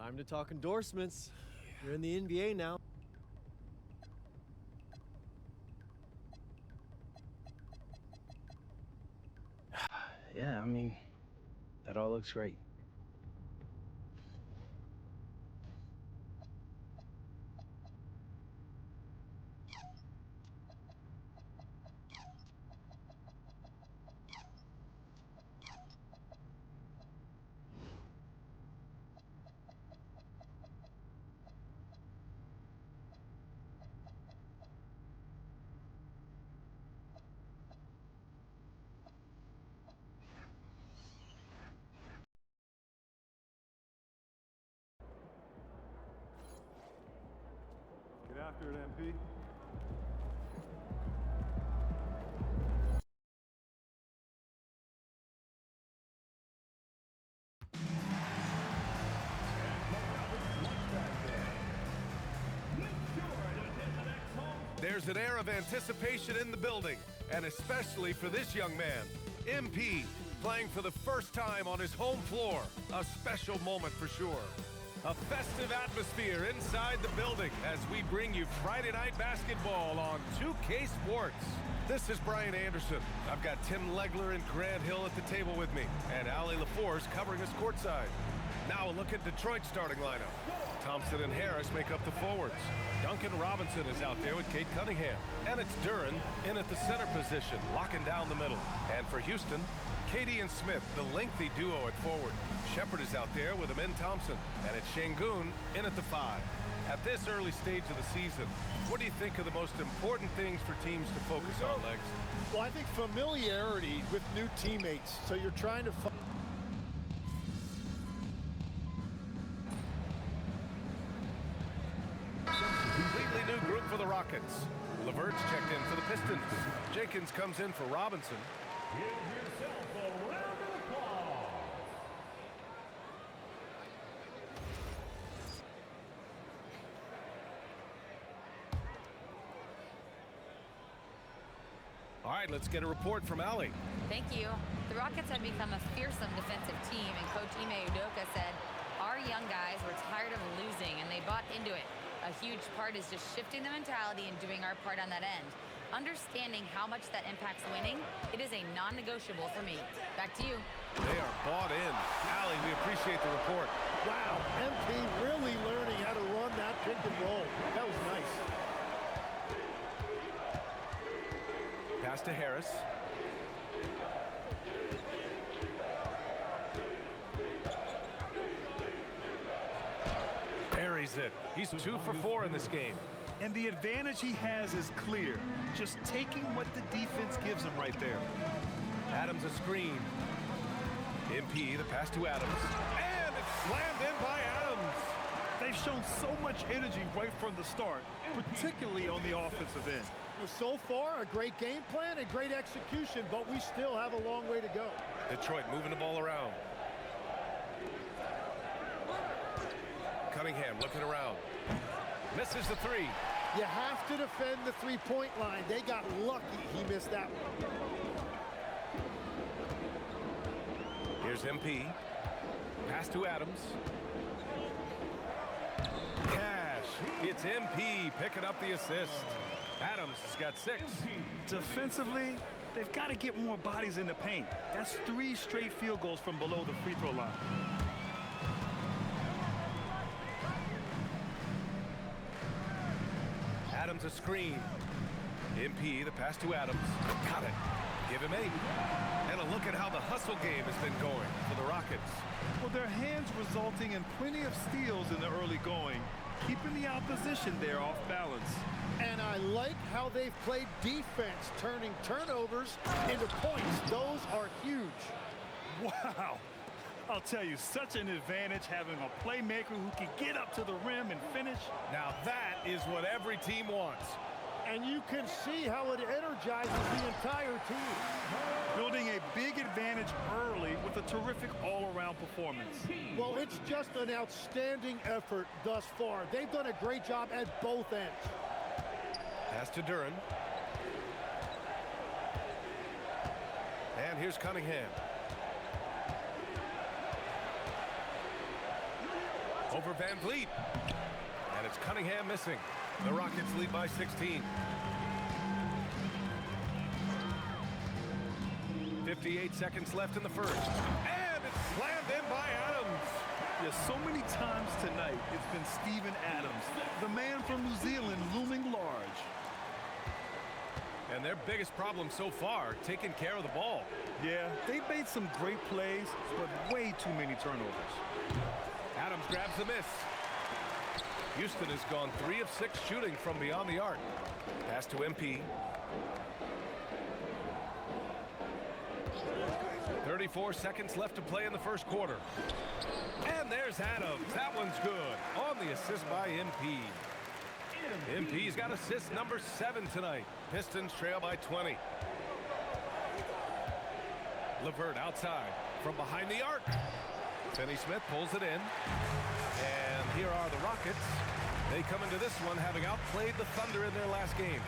Time to talk endorsements. You're in the NBA now. Yeah, I mean, that all looks great. Get after it, MP. There's an air of anticipation in the building, and especially for this young man, MP, playing for the first time on his home floor. A special moment for sure. A festive atmosphere inside the building as we bring you Friday Night Basketball on 2K Sports. This is Brian Anderson. I've got Tim Legler and Grant Hill at the table with me, and Allie LaForce covering us courtside. Now a look at Detroit's starting lineup. Thompson and Harris make up the forwards. Duncan Robinson is out there with Kate Cunningham. And it's Duren in at the center position, locking down the middle. And for Houston, Katie and Smith, the lengthy duo at forward. Shepard is out there with Amin Thompson. And it's Şengün in at the 5. At this early stage of the season, what do you think are the most important things for teams to focus on, Legs? Well, I think familiarity with new teammates. So you're trying to find... Completely new group for the Rockets. Levert's checked in for the Pistons. Jenkins comes in for Robinson. Give yourself a round of applause. All right, let's get a report from Allie. Thank you. The Rockets have become a fearsome defensive team, and Coach Ime Udoka said, our young guys were tired of losing, and they bought into it. A huge part is just shifting the mentality and doing our part on that end. Understanding how much that impacts winning, it is a non-negotiable for me. Back to you. They are bought in. Allie, we appreciate the report. Wow, MP really learning how to run that pick and roll. That was nice. Pass to Harris. Buries it. He's 2 for 4 in this game. And the advantage he has is clear. Just taking what the defense gives him right there. Adams a screen. MP, the pass to Adams. And it's slammed in by Adams. They've shown so much energy right from the start, particularly on the offensive end. So far, a great game plan and great execution, but we still have a long way to go. Detroit moving the ball around. Cunningham looking around. Misses the 3. You have to defend the three-point line. They got lucky he missed that one. Here's MP. Pass to Adams. Cash. It's MP picking up the assist. Adams has got 6. Defensively, they've got to get more bodies in the paint. That's 3 straight field goals from below the free throw line. Adams a screen. MP, the pass to Adams. Got it. Give him 8. And a look at how the hustle game has been going for the Rockets. Well, their hands resulting in plenty of steals in the early going, keeping the opposition there off balance. And I like how they've played defense, turning turnovers into points. Those are huge. Wow. I'll tell you, such an advantage having a playmaker who can get up to the rim and finish. Now that is what every team wants. And you can see how it energizes the entire team. Building a big advantage early with a terrific all-around performance. Well, it's just an outstanding effort thus far. They've done a great job at both ends. Pass to Duren. And here's Cunningham. Over Van Vliet. And it's Cunningham missing. The Rockets lead by 16. 58 seconds left in the first. And it's slammed in by Adams. Yeah, so many times tonight, it's been Steven Adams, the man from New Zealand, looming large. And their biggest problem so far, taking care of the ball. Yeah, they made some great plays, but way too many turnovers. Adams grabs the miss. Houston has gone 3 of 6 shooting from beyond the arc. Pass to MP. 34 seconds left to play in the first quarter. And there's Adams. That one's good. On the assist by MP. MP's got assist number 7 tonight. Pistons trail by 20. LeVert outside from behind the arc. Finney Smith pulls it in. And here are the Rockets. They come into this one having outplayed the Thunder in their last game.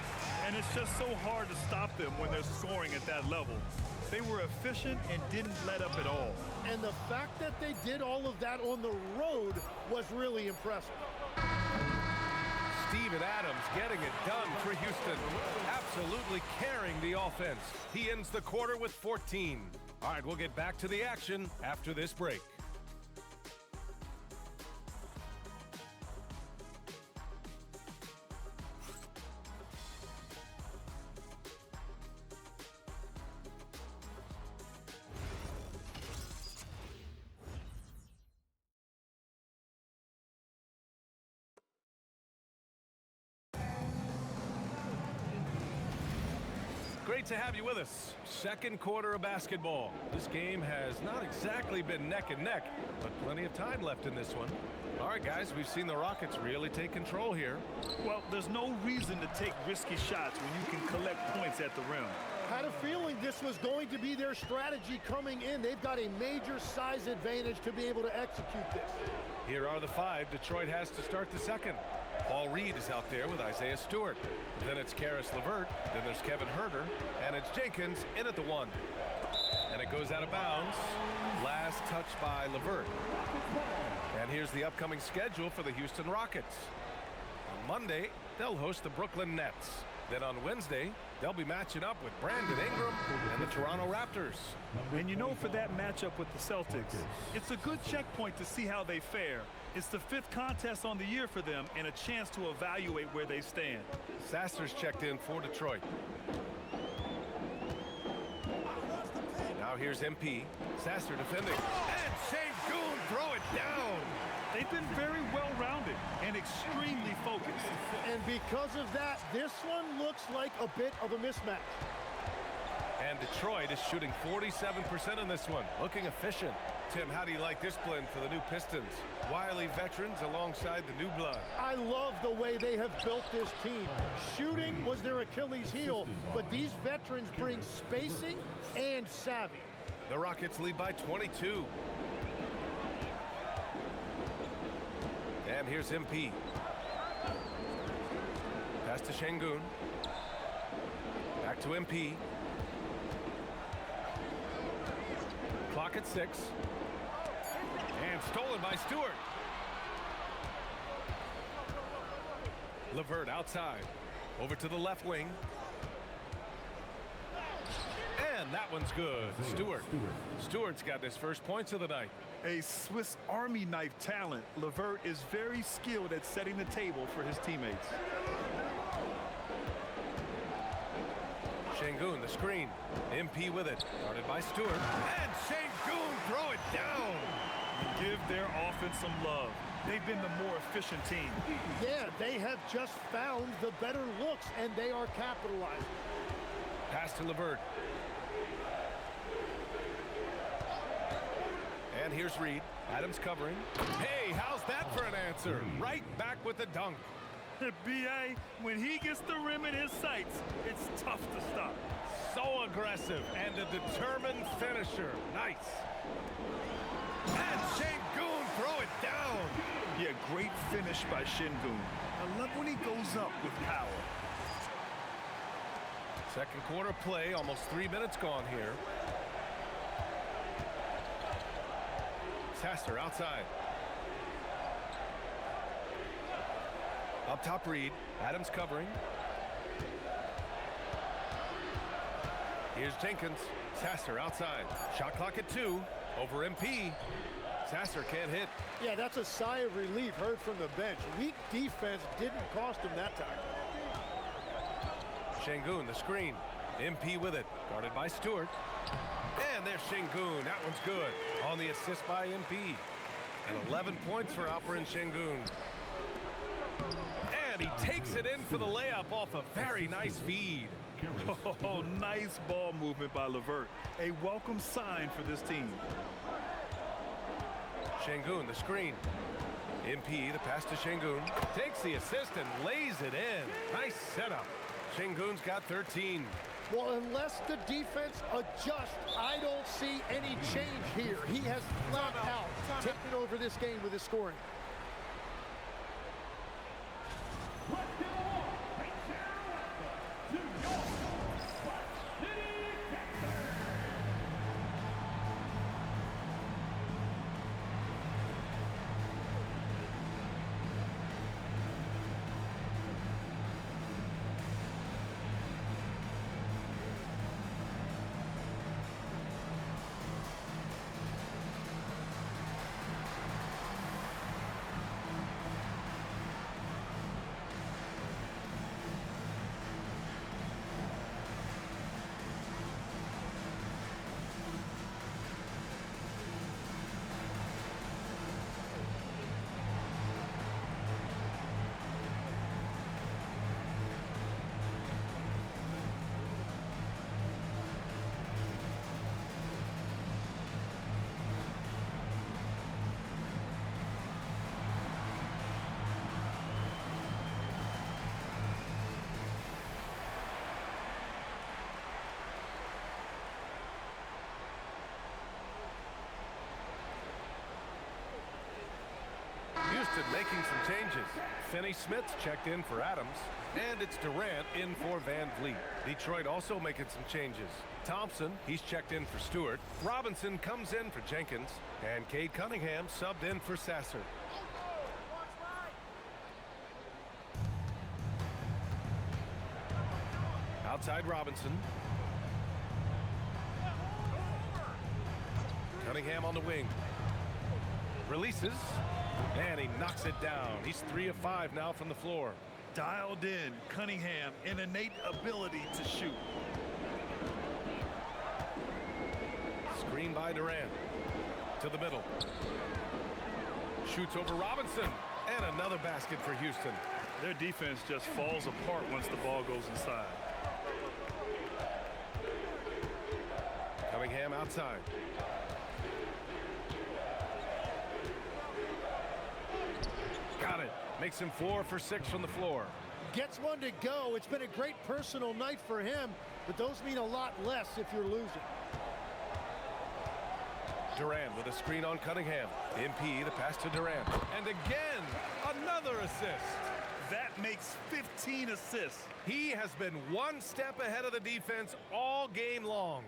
And it's just so hard to stop them when they're scoring at that level. They were efficient and didn't let up at all. And the fact that they did all of that on the road was really impressive. Steven Adams getting it done for Houston. Absolutely carrying the offense. He ends the quarter with 14. All right, we'll get back to the action after this break. Great to have you with us. Second quarter of basketball. This game has not exactly been neck and neck, but plenty of time left in this one. All right, guys, we've seen the Rockets really take control here. Well, there's no reason to take risky shots when you can collect points at the rim. Had a feeling this was going to be their strategy coming in. They've got a major size advantage to be able to execute this. Here are the 5 Detroit has to start the second. Paul Reed is out there with Isaiah Stewart. Then it's Karis LeVert. Then there's Kevin Huerter. And it's Jenkins in at the 1. And it goes out of bounds. Last touch by LeVert. And here's the upcoming schedule for the Houston Rockets. On Monday, they'll host the Brooklyn Nets. Then on Wednesday, they'll be matching up with Brandon Ingram and the Toronto Raptors. And you know, for that matchup with the Celtics, it's a good checkpoint to see how they fare. It's the 5th contest on the year for them and a chance to evaluate where they stand. Sasser's checked in for Detroit. Now here's MP. Sasser defending. And Şengün throw it down. They've been very well-rounded and extremely focused. And because of that, this one looks like a bit of a mismatch. And Detroit is shooting 47% in this one, looking efficient. Tim, how do you like this blend for the new Pistons? Wily veterans alongside the new blood. I love the way they have built this team. Shooting was their Achilles heel, but these veterans bring spacing and savvy. The Rockets lead by 22. And here's MP. Pass to Şengün. Back to MP. Clock at 6. And stolen by Stewart. LeVert outside. Over to the left wing. And that one's good. Stewart. Stewart's got his first points of the night. A Swiss Army knife talent, LeVert is very skilled at setting the table for his teammates. Şengün, the screen. MP with it. Started by Stewart. And Şengün throw it down. Give their offense some love. They've been the more efficient team. Yeah, they have just found the better looks, and they are capitalizing. Pass to LeVert. And here's Reed. Adams covering. Hey, how's that for an answer? Right back with the dunk. B.A., when he gets the rim in his sights, it's tough to stop. So aggressive and a determined finisher. Nice. And Şengün throw it down. Yeah, great finish by Şengün. I love when he goes up with power. Second quarter play, almost 3 minutes gone here. Sasser outside. Up top, Reed. Adams covering. Here's Jenkins. Sasser outside. Shot clock at 2. Over MP. Sasser can't hit. Yeah, that's a sigh of relief heard from the bench. Weak defense didn't cost him that time. Şengün, the screen. MP with it. Guarded by Stewart. And there's Şengün. That one's good. On the assist by MP. And 11 points for Alperen Şengün. And he takes it in for the layup off a very nice feed. Oh, nice ball movement by Levert. A welcome sign for this team. Şengün, the screen. MP, the pass to Şengün. Takes the assist and lays it in. Nice setup. Şengün's got 13. Well, unless the defense adjusts, I don't see any change here. He has flat out taken over this game with his scoring. Houston making some changes. Finney-Smith's checked in for Adams. And it's Durant in for Van Vliet. Detroit also making some changes. Thompson, he's checked in for Stewart. Robinson comes in for Jenkins. And Cade Cunningham subbed in for Sasser. Outside Robinson. Cunningham on the wing. Releases. And he knocks it down. He's 3 of 5 now from the floor. Dialed in, Cunningham, an innate ability to shoot. Screen by Durant. To the middle. Shoots over Robinson. And another basket for Houston. Their defense just falls apart once the ball goes inside. Cunningham outside. Got it. Makes him 4 for 6 from the floor. Gets one to go. It's been a great personal night for him, but those mean a lot less if you're losing. Durant with a screen on Cunningham. MP, the pass to Durant. And again, another assist. That makes 15 assists. He has been one step ahead of the defense all game long.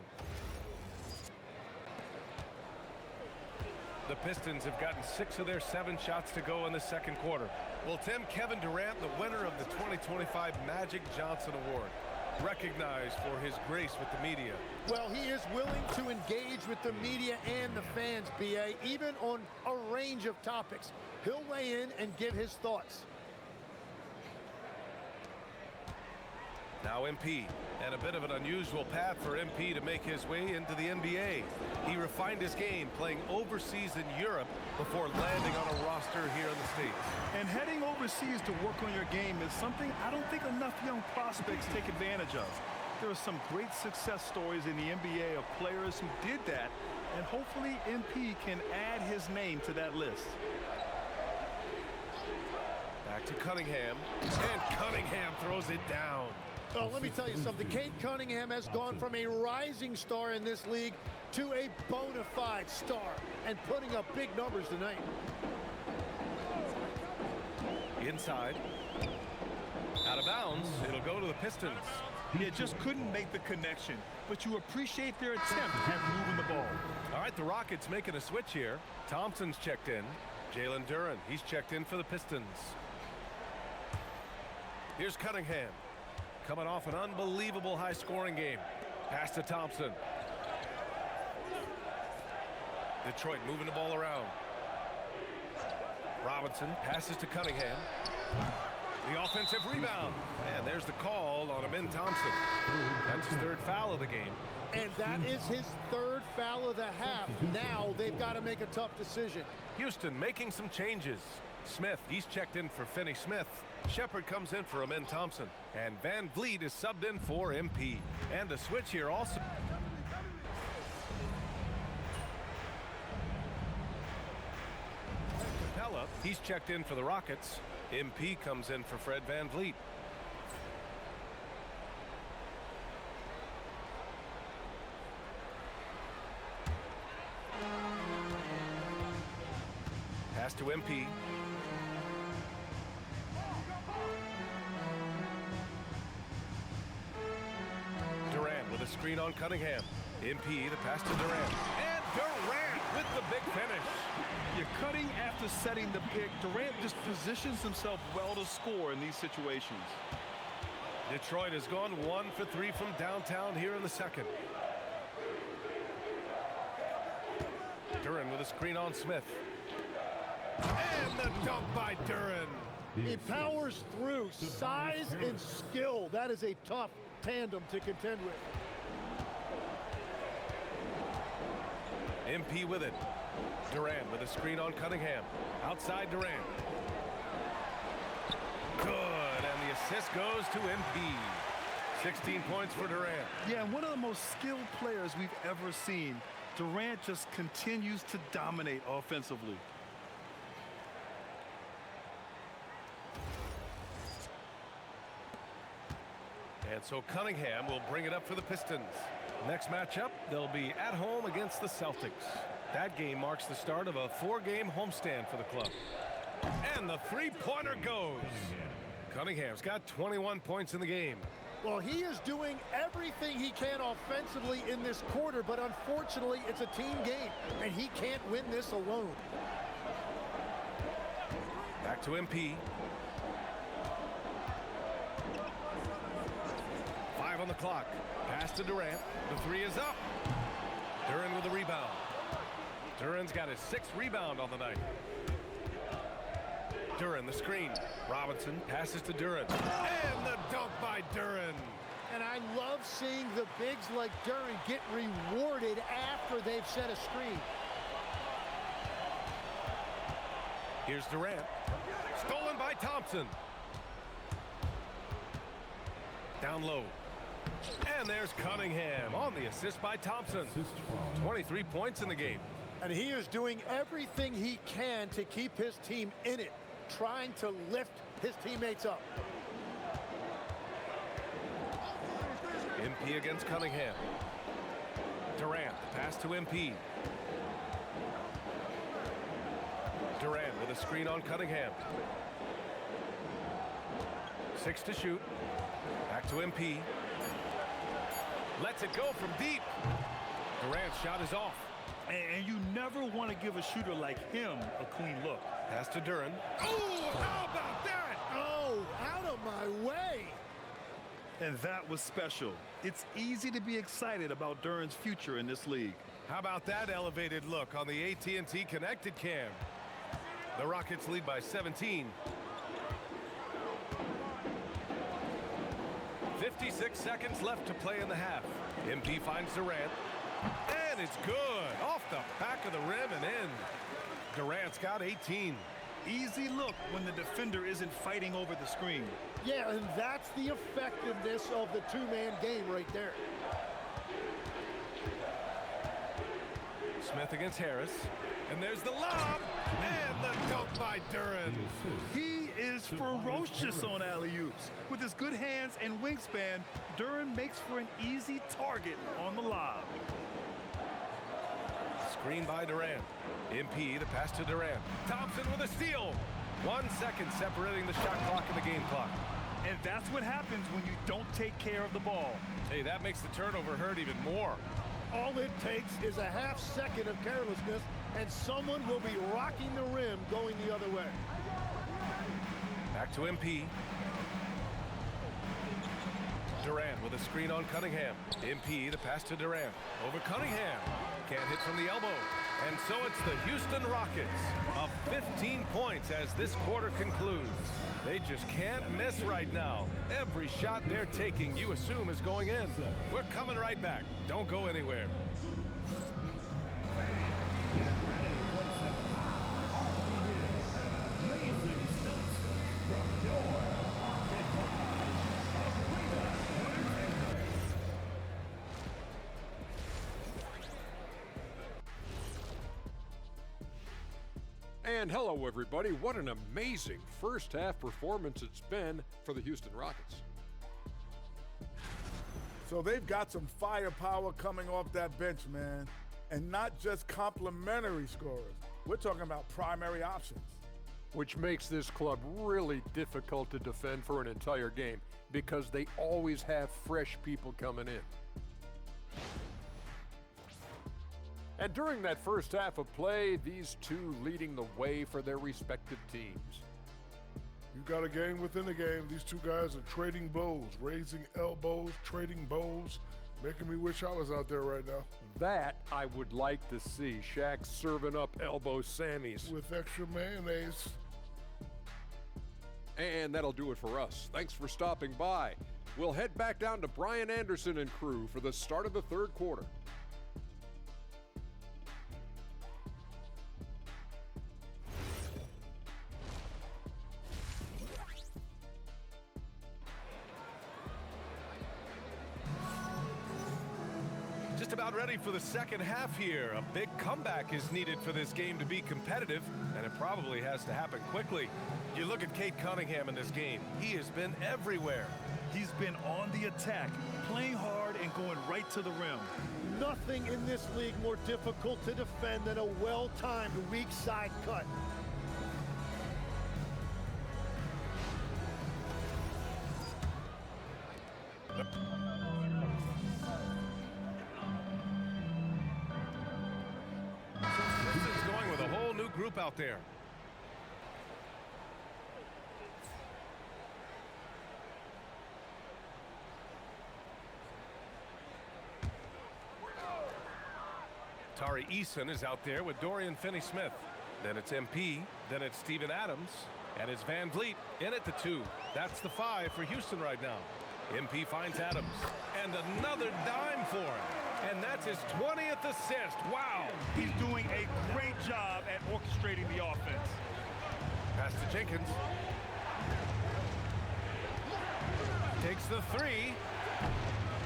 The Pistons have gotten 6 of their 7 shots to go in the second quarter. Well, Tim, Kevin Durant, the winner of the 2025 Magic Johnson Award, recognized for his grace with the media. Well, he is willing to engage with the media and the fans, B.A., even on a range of topics. He'll weigh in and give his thoughts. Now MP, and a bit of an unusual path for MP to make his way into the NBA. He refined his game playing overseas in Europe before landing on a roster here in the States. And heading overseas to work on your game is something I don't think enough young prospects take advantage of. There are some great success stories in the NBA of players who did that, and hopefully MP can add his name to that list. Back to Cunningham, and Cunningham throws it down. Oh, let me tell you something. Cade Cunningham has gone from a rising star in this league to a bona fide star and putting up big numbers tonight. Inside. Out of bounds. It'll go to the Pistons. He just couldn't make the connection, but you appreciate their attempt at moving the ball. All right, the Rockets making a switch here. Thompson's checked in. Jalen Duren, he's checked in for the Pistons. Here's Cunningham. Coming off an unbelievable high-scoring game. Pass to Thompson. Detroit moving the ball around. Robinson passes to Cunningham. The offensive rebound. And there's the call on Amin Thompson. That's his third foul of the game. And that is his third foul of the half. Now they've got to make a tough decision. Houston making some changes. Smith, he's checked in for Finney Smith. Shepard comes in for Amin Thompson. And Van Vliet is subbed in for MP. And the switch here also. Capella, he's checked in for the Rockets. MP comes in for Fred Van Vliet. Pass to MP. Durant with a screen on Cunningham. MP, the pass to Durant. And Durant with the big finish. You're cutting after setting the pick. Durant just positions himself well to score in these situations. Detroit has gone 1 for 3 from downtown here in the second. Duran with a screen on Smith. And the dunk by Duran. He powers through. Size and skill. That is a tough tandem to contend with. MP with it. Durant with a screen on Cunningham. Outside Durant. Good, and the assist goes to MP. 16 points for Durant. Yeah, and one of the most skilled players we've ever seen. Durant just continues to dominate offensively. And so Cunningham will bring it up for the Pistons. Next matchup, they'll be at home against the Celtics. That game marks the start of a 4-game homestand for the club. And the three-pointer goes. Cunningham's got 21 points in the game. Well, he is doing everything he can offensively in this quarter, but unfortunately, it's a team game, and he can't win this alone. Back to MP. 5 on the clock. Pass to Durant. The three is up. Duran with the rebound. Duran's got his 6th rebound on the night. Duran, the screen. Robinson passes to Duran. And the dunk by Duran. And I love seeing the bigs like Duran get rewarded after they've set a screen. Here's Durant. Stolen by Thompson. Down low. And there's Cunningham on the assist by Thompson. 23 points in the game. And he is doing everything he can to keep his team in it, trying to lift his teammates up. MP against Cunningham. Durant, pass to MP. Durant with a screen on Cunningham. 6 to shoot. Back to MP. Lets it go from deep. Durant's shot is off. And you never want to give a shooter like him a clean look. Pass to Duran. Oh, how about that? Oh, out of my way. And that was special. It's easy to be excited about Duran's future in this league. How about that elevated look on the AT&T Connected Cam? The Rockets lead by 17. 56 seconds left to play in the half. MP finds Durant. And it's good. Off the back of the rim and in. Durant's got 18. Easy look when the defender isn't fighting over the screen. Yeah, and that's the effectiveness of the two-man game right there. Smith against Harris. And there's the lob. And the dunk by Duran. He is ferocious on alley-oops. With his good hands and wingspan, Duran makes for an easy target on the lob. Screen by Durant. MP, the pass to Durant. Thompson with a steal. 1 second separating the shot clock and the game clock. And that's what happens when you don't take care of the ball. Hey, that makes the turnover hurt even more. All it takes is a half second of carelessness, and someone will be rocking the rim going the other way. Back to MP. Durant with a screen on Cunningham. MP, the pass to Durant. Over Cunningham. Can't hit from the elbow. And so it's the Houston Rockets up 15 points as this quarter concludes. They just can't miss right now. Every shot they're taking, you assume, is going in. We're coming right back. Don't go anywhere. And hello, everybody. What an amazing first half performance it's been for the Houston Rockets. So they've got some firepower coming off that bench, man. And not just complimentary scorers. We're talking about primary options. Which makes this club really difficult to defend for an entire game because they always have fresh people coming in. And during that first half of play, these two leading the way for their respective teams. You got a game within a game. These two guys are trading bows, raising elbows, trading bows, making me wish I was out there right now. That I would like to see. Shaq serving up elbow Sammys. With extra mayonnaise. And that'll do it for us. Thanks for stopping by. We'll head back down to Brian Anderson and crew for the start of the third quarter. Just about ready for the second half here. A big comeback is needed for this game to be competitive, and it probably has to happen quickly. You look at Cade Cunningham in this game. He has been everywhere. He's been on the attack, playing hard and going right to the rim. Nothing in this league more difficult to defend than a well-timed weak side cut. Pistons going with a whole new group out there. Tari Eason is out there with Dorian Finney-Smith. Then it's MP, then it's Steven Adams, and it's Van Vliet in at the 2. That's the 5 for Houston right now. MP finds Adams, and another dime for him. And that's his 20th assist. Wow. He's doing a great job at orchestrating the offense. Pass to Jenkins. Takes the 3.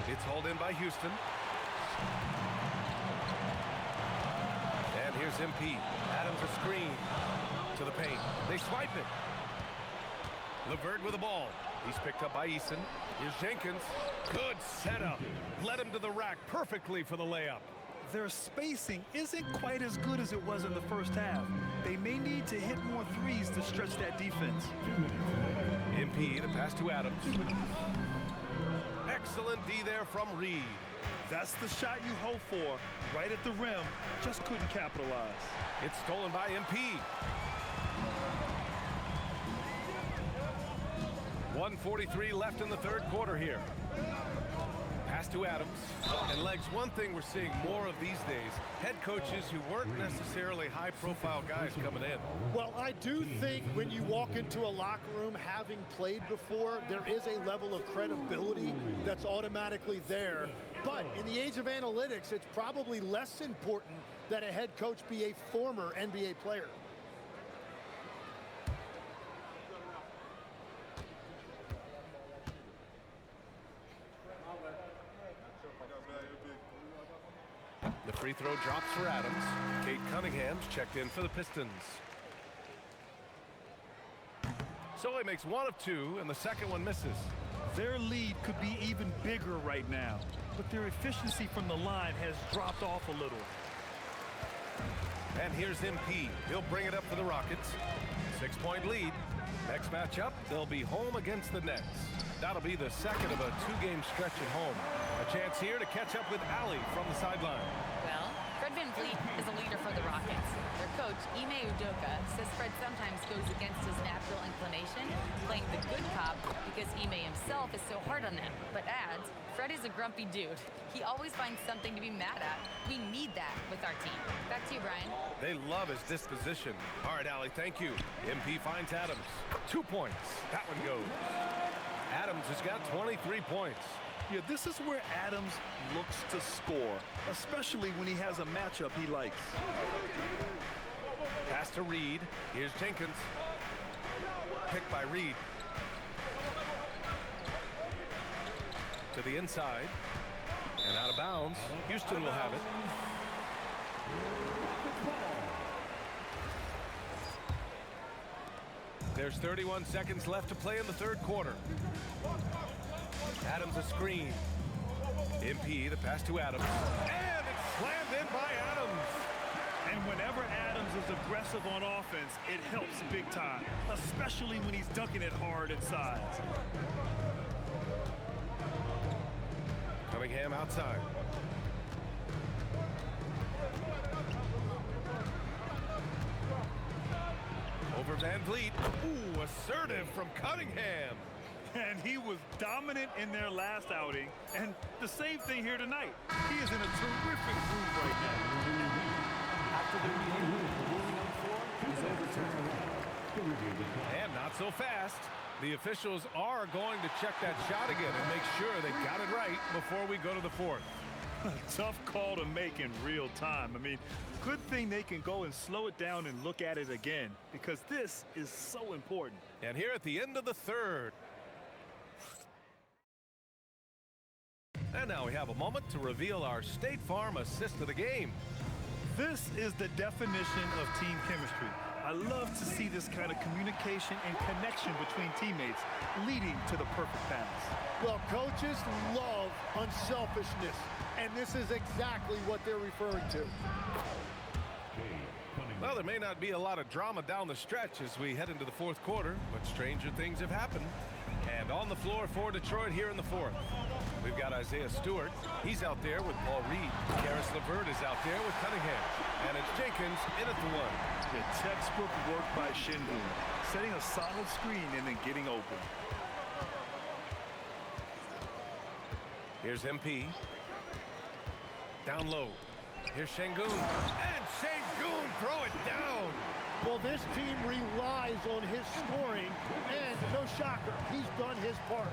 It's hauled in by Houston. And here's MP. Adams a screen to the paint. They swipe it. LeVert with the ball. He's picked up by Eason. Here's Jenkins. Good setup. Led him to the rack perfectly for the layup. Their spacing isn't quite as good as it was in the first half. They may need to hit more threes to stretch that defense. MP, the pass to Adams. Excellent D there from Reed. That's the shot you hope for. Right at the rim. Just couldn't capitalize. It's stolen by MP. 1:43 left in the third quarter here. Pass to Adams. And Legs, one thing we're seeing more of these days, head coaches who weren't necessarily high-profile guys coming in. Well, I do think when you walk into a locker room having played before, there is a level of credibility that's automatically there. But in the age of analytics, it's probably less important that a head coach be a former NBA player. The free throw drops for Adams. Cade Cunningham's checked in for the Pistons. So he makes 1 of 2, and the second one misses. Their lead could be even bigger right now, but their efficiency from the line has dropped off a little. And here's MP. He'll bring it up for the Rockets. 6-point lead. Next matchup, they'll be home against the Nets. That'll be the second of a 2-game stretch at home. A chance here to catch up with Allie from the sideline. Well, Fred Van Vliet is a leader for the Rockets. Their coach, Ime Udoka, says Fred sometimes goes against his natural inclination, playing the good cop because Ime himself is so hard on them, but adds, Fred is a grumpy dude. He always finds something to be mad at. We need that with our team. Back to you, Brian. They love his disposition. All right, Allie, thank you. MP finds Adams. 2 points. That one goes. Adams has got 23 points. Yeah, this is where Adams looks to score, especially when he has a matchup he likes. Pass to Reed. Here's Jenkins. Picked by Reed. To the inside. And out of bounds. Houston will have it. There's 31 seconds left to play in the third quarter. Adams a screen. MP, the pass to Adams. And it's slammed in by Adams. And whenever Adams is aggressive on offense, it helps big time, especially when he's dunking it hard inside. Cunningham outside. Over Van Vliet. Ooh, assertive from Cunningham. And he was dominant in their last outing, and the same thing here tonight. He is in a terrific groove right now. After the review, the ruling on the floor is overturned. And not so fast. The officials are going to check that shot again and make sure they got it right before we go to the fourth. Tough call to make in real time. I mean, good thing they can go and slow it down and look at it again, because this is so important. And here at the end of the third. And now we have a moment to reveal our State Farm assist of the game. This is the definition of team chemistry. I love to see this kind of communication and connection between teammates leading to the perfect pass. Well, coaches love unselfishness, and this is exactly what they're referring to. Well, there may not be a lot of drama down the stretch as we head into the fourth quarter, but stranger things have happened. And on the floor for Detroit here in the fourth, we've got Isaiah Stewart. He's out there with Paul Reed. Karis LeVert is out there with Cunningham. And it's Jenkins in at the one. The textbook work by Shingun, setting a solid screen and then getting open. Here's MP. Down low. Here's Shingun. And Shingun throw it down. Well, this team relies on his scoring, and no shocker, he's done his part.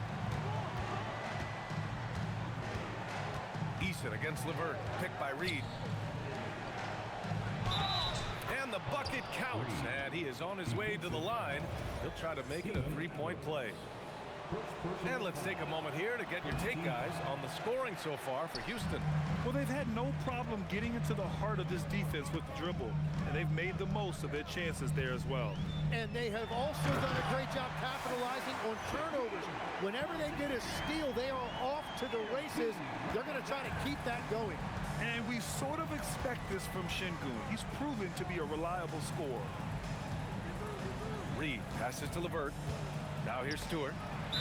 Eason against LeVert, picked by Reed. And the bucket counts, and he is on his way to the line. He'll try to make it a three-point play. And let's take a moment here to get your take, guys, on the scoring so far for Houston. Well, they've had no problem getting into the heart of this defense with the dribble, and they've made the most of their chances there as well. And they have also done a great job capitalizing on turnovers. Whenever they get a steal, they are off to the races. They're going to try to keep that going. And we sort of expect this from Shingun. He's proven to be a reliable scorer. Reed passes to LeVert. Now here's Stewart.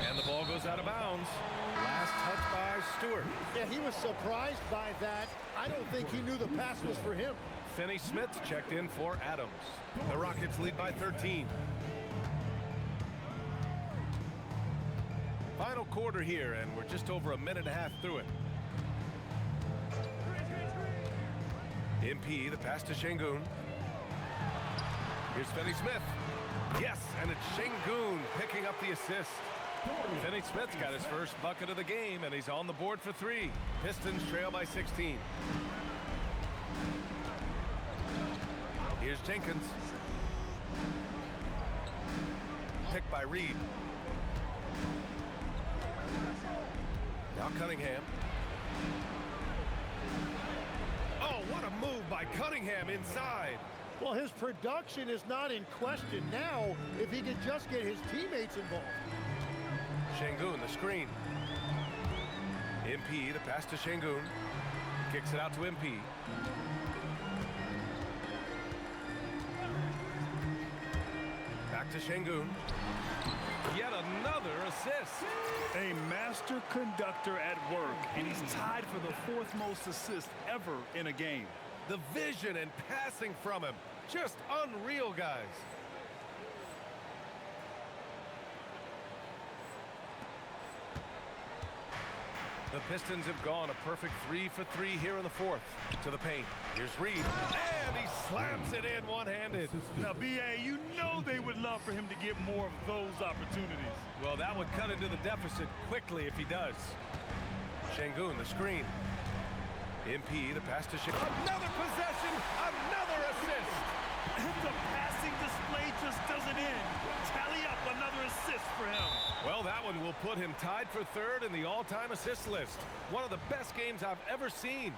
And the ball goes out of bounds. Last touch by Stewart. Yeah, he was surprised by that. I don't think he knew the pass was for him. Finney Smith checked in for Adams. The Rockets lead by 13. Final quarter here, and we're just over a minute and a half through it. MP, the pass to Shingun. Here's Finney Smith. Yes, and it's Shingun picking up the assist. Finney Smith's got his first bucket of the game, and he's on the board for three. Pistons trail by 16. Here's Jenkins. Picked by Reed. Now Cunningham. Oh, what a move by Cunningham inside. Well, his production is not in question now if he could just get his teammates involved. Shingun, the screen. MP, the pass to Shingun. Kicks it out to MP. Back to Shingun. Yet another assist. A master conductor at work, and he's tied for the fourth most assists ever in a game. The vision and passing from him. Just unreal, guys. The Pistons have gone a perfect 3 for 3 here in the fourth. To the paint. Here's Reed. And he slams it in one-handed. Now, B.A., you know they would love for him to get more of those opportunities. Well, that would cut into the deficit quickly if he does. Şengün, the screen. MP, the pass to Şengün. Another possession, another assist. The passing display just doesn't end. Tally up another assist for him. Well, that one will put him tied for third in the all-time assist list. One of the best games I've ever seen.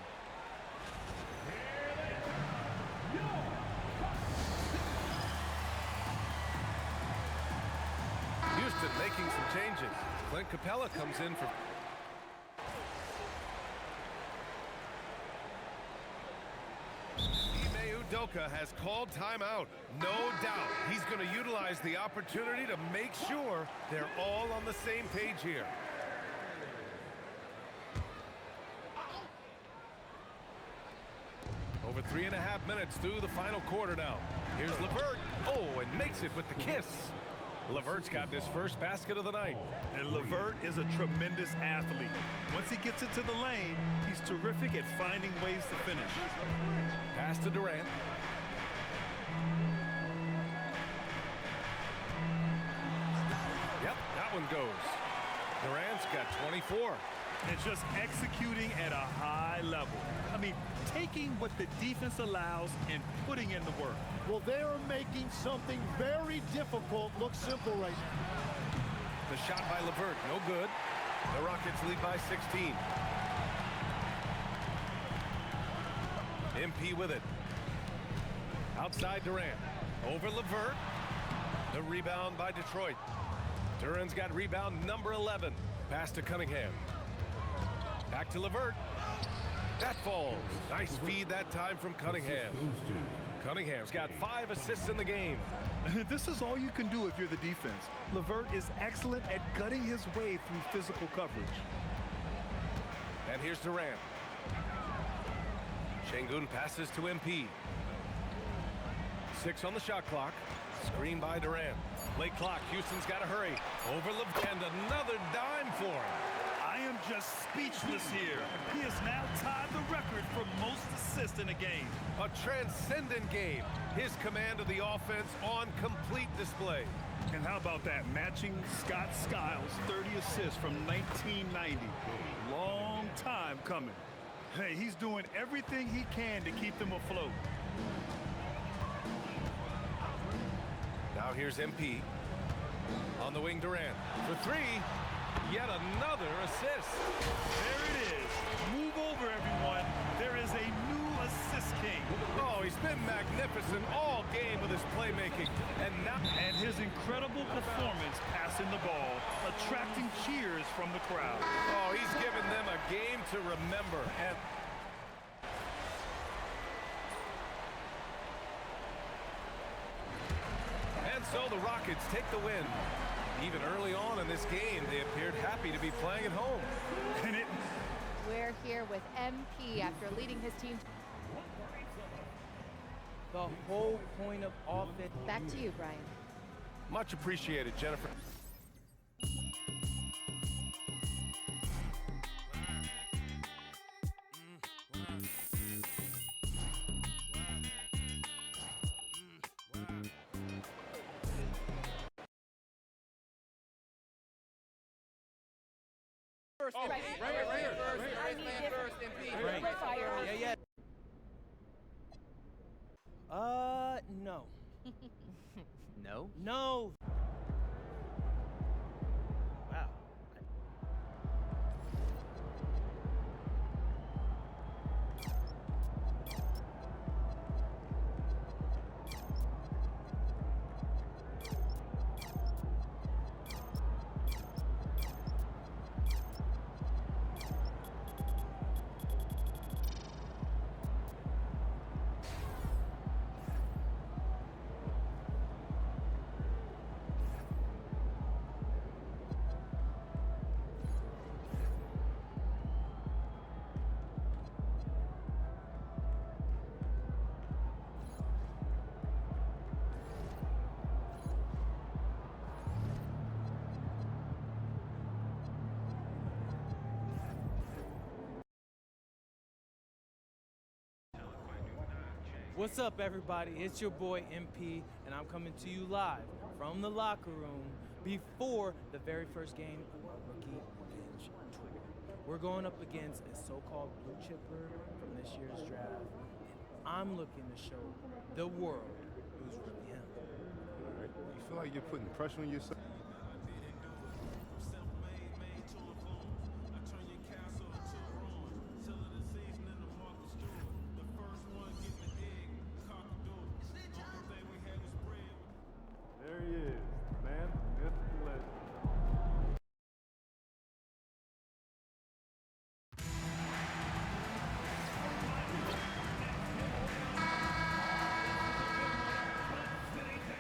Houston making some changes. Clint Capella comes in for... Udoka has called timeout. No doubt he's going to utilize the opportunity to make sure they're all on the same page here. Over 3.5 minutes through the final quarter now. Here's LeVert. Oh, and makes it with the kiss. LeVert's got his first basket of the night. And LeVert is a tremendous athlete. Once he gets it to the lane, he's terrific at finding ways to finish. Pass to Durant. Yep, that one goes. Durant's got 24. And just executing at a high level. I mean, taking what the defense allows and putting in the work. Well, they are making something very difficult look simple right now. The shot by LeVert, no good. The Rockets lead by 16. MP with it. Outside Durant. Over LeVert. The rebound by Detroit. Duran's got rebound number 11. Pass to Cunningham. Back to LeVert. That falls. Nice feed that time from Cunningham. Cunningham's got 5 assists in the game. This is all you can do if you're the defense. LeVert is excellent at gutting his way through physical coverage. And here's Durant. Şengün passes to MP. 6 on the shot clock. Screen by Durant. Late clock. Houston's got to hurry. Over LeVert. And another dime for him. I am just speechless here. He has now tied the record for most assists in a game. A transcendent game. His command of the offense on complete display. And how about that? Matching Scott Skiles' 30 assists from 1990. Long time coming. Hey, he's doing everything he can to keep them afloat. Now here's MP. On the wing, Durant. For 3. Yet another assist. There it is. Move over, everyone. There is a new assist king. Oh, he's been magnificent all game with his playmaking. And his incredible performance passing the ball, attracting cheers from the crowd. Oh, he's given them a game to remember. And so the Rockets take the win. Even early on in this game, they appeared happy to be playing at home. We're here with MP after leading his team. The whole point of offense. Back to you, Brian. Much appreciated, Jennifer. Right here. First, MP. Right. Yeah. No. No? No. Wow. What's up, everybody? It's your boy MP, and I'm coming to you live from the locker room before the very first game of Rookie Bench Twitter. We're going up against a so-called blue chipper from this year's draft, and I'm looking to show the world who's really him. All right. You feel like you're putting pressure on yourself? There he is, man, myth, legend.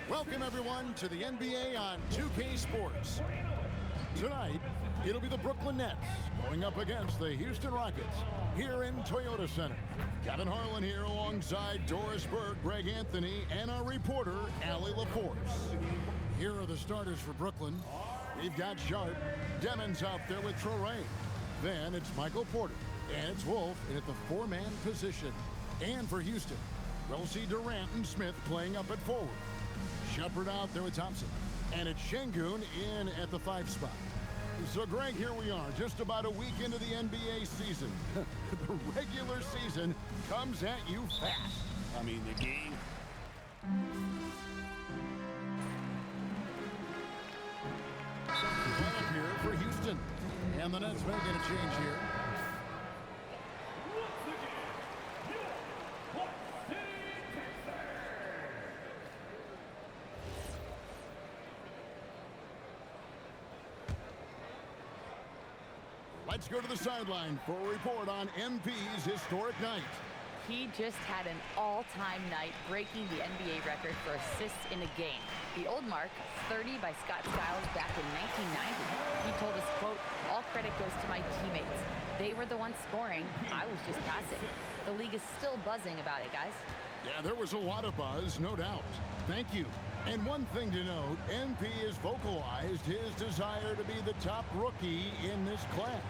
Welcome, everyone, to the NBA on 2K Sports. Tonight, it'll be the Brooklyn Nets going up against the Houston Rockets here in Toyota Center. Kevin Harlan here alongside Doris Burke, Greg Anthony, and our reporter, Allie LaForce. Here are the starters for Brooklyn. We've got Sharp, Demons out there with Traore. Then it's Michael Porter, and it's Wolf in at the four-man position. And for Houston, we'll see Durant and Smith playing up at forward. Shepard out there with Thompson. And it's Şengün in at the 5 spot. So, Greg, here we are, just about a week into the NBA season. The regular season comes at you fast. I mean, the game. Up here for Houston. And the Nets making a change here. Let's go to the sideline for a report on MP's historic night. He just had an all-time night, breaking the NBA record for assists in a game. The old mark, 30 by Scott Skiles back in 1990. He told us, quote, "All credit goes to my teammates. They were the ones scoring. I was just passing." The league is still buzzing about it, guys. Yeah, there was a lot of buzz, no doubt. Thank you. And one thing to note, MP has vocalized his desire to be the top rookie in this class.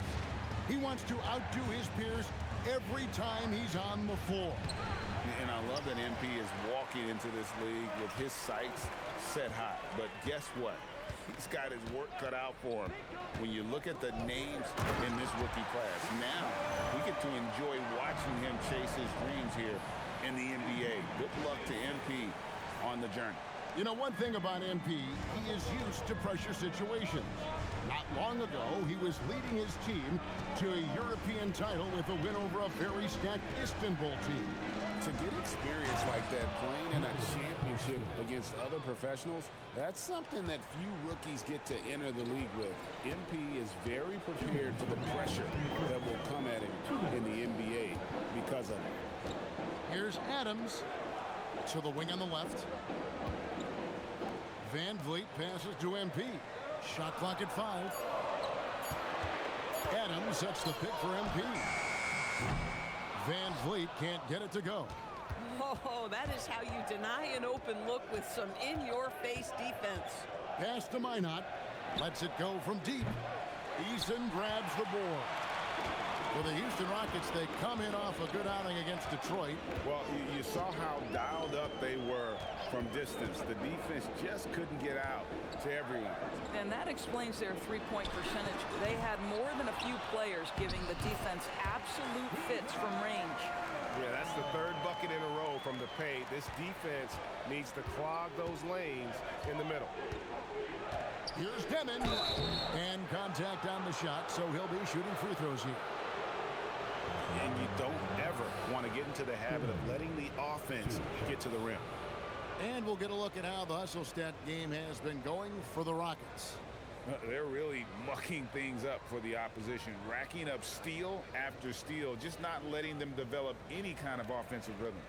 He wants to outdo his peers every time he's on the floor. And I love that MP is walking into this league with his sights set high. But guess what? He's got his work cut out for him. When you look at the names in this rookie class, now we get to enjoy watching him chase his dreams here in the NBA. Good luck to MP on the journey. You know, one thing about MP, he is used to pressure situations. Not long ago, he was leading his team to a European title with a win over a very stacked Istanbul team. To get experience like that playing in a championship against other professionals, that's something that few rookies get to enter the league with. MP is very prepared for the pressure that will come at him in the NBA because of it. Here's Adams to the wing on the left. Van Vliet passes to MP. Shot clock at 5. Adams sets the pick for MP. Van Vliet can't get it to go. Oh, that is how you deny an open look with some in-your-face defense. Pass to Minot. Lets it go from deep. Eason grabs the board. For the Houston Rockets, they come in off a good outing against Detroit. Well, you saw how dialed up they were from distance. The defense just couldn't get out to everyone. And that explains their three-point percentage. They had more than a few players giving the defense absolute fits from range. Yeah, that's the third bucket in a row from the paint. This defense needs to clog those lanes in the middle. Here's Demon. And contact on the shot, so he'll be shooting free throws here. And you don't ever want to get into the habit of letting the offense get to the rim. And we'll get a look at how the hustle stat game has been going for the Rockets. They're really mucking things up for the opposition, racking up steal after steal, just not letting them develop any kind of offensive rhythm.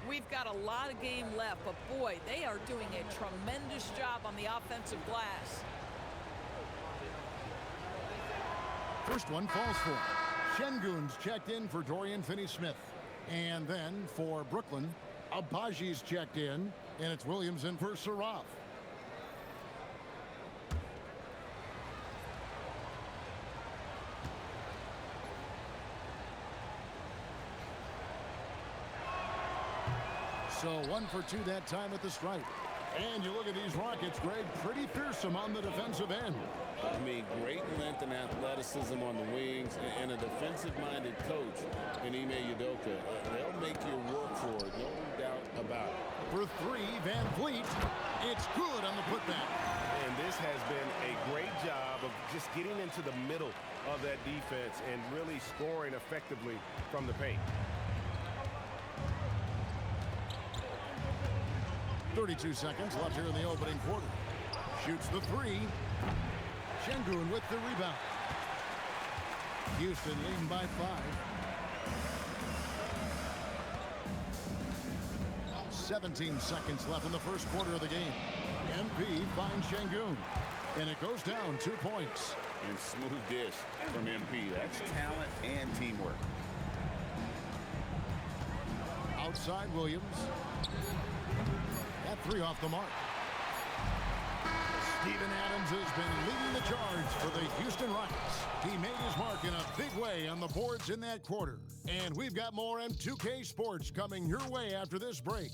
We've got a lot of game left, but boy, they are doing a tremendous job on the offensive glass. First one falls for him. Şengün's checked in for Dorian Finney-Smith. And then for Brooklyn, Abaji's checked in, and it's Williams in for Saraf. So 1 for 2 that time at the stripe. And you look at these Rockets, Greg, pretty fearsome on the defensive end. I mean, great length and athleticism on the wings, and a defensive-minded coach in Ime Udoka. They'll make you work for it, no doubt about it. For 3, Van Vliet. It's good on the putback. And this has been a great job of just getting into the middle of that defense and really scoring effectively from the paint. 32 seconds left here in the opening quarter. Shoots the 3. Şengün with the rebound. Houston leading by 5. 17 seconds left in the first quarter of the game. MP finds Şengün, and it goes down 2 points. And smooth dish from MP. That's talent and teamwork. Outside Williams. That 3 off the mark. Steven Adams has been leading the charge for the Houston Rockets. He made his mark in a big way on the boards in that quarter. And we've got more M2K Sports coming your way after this break.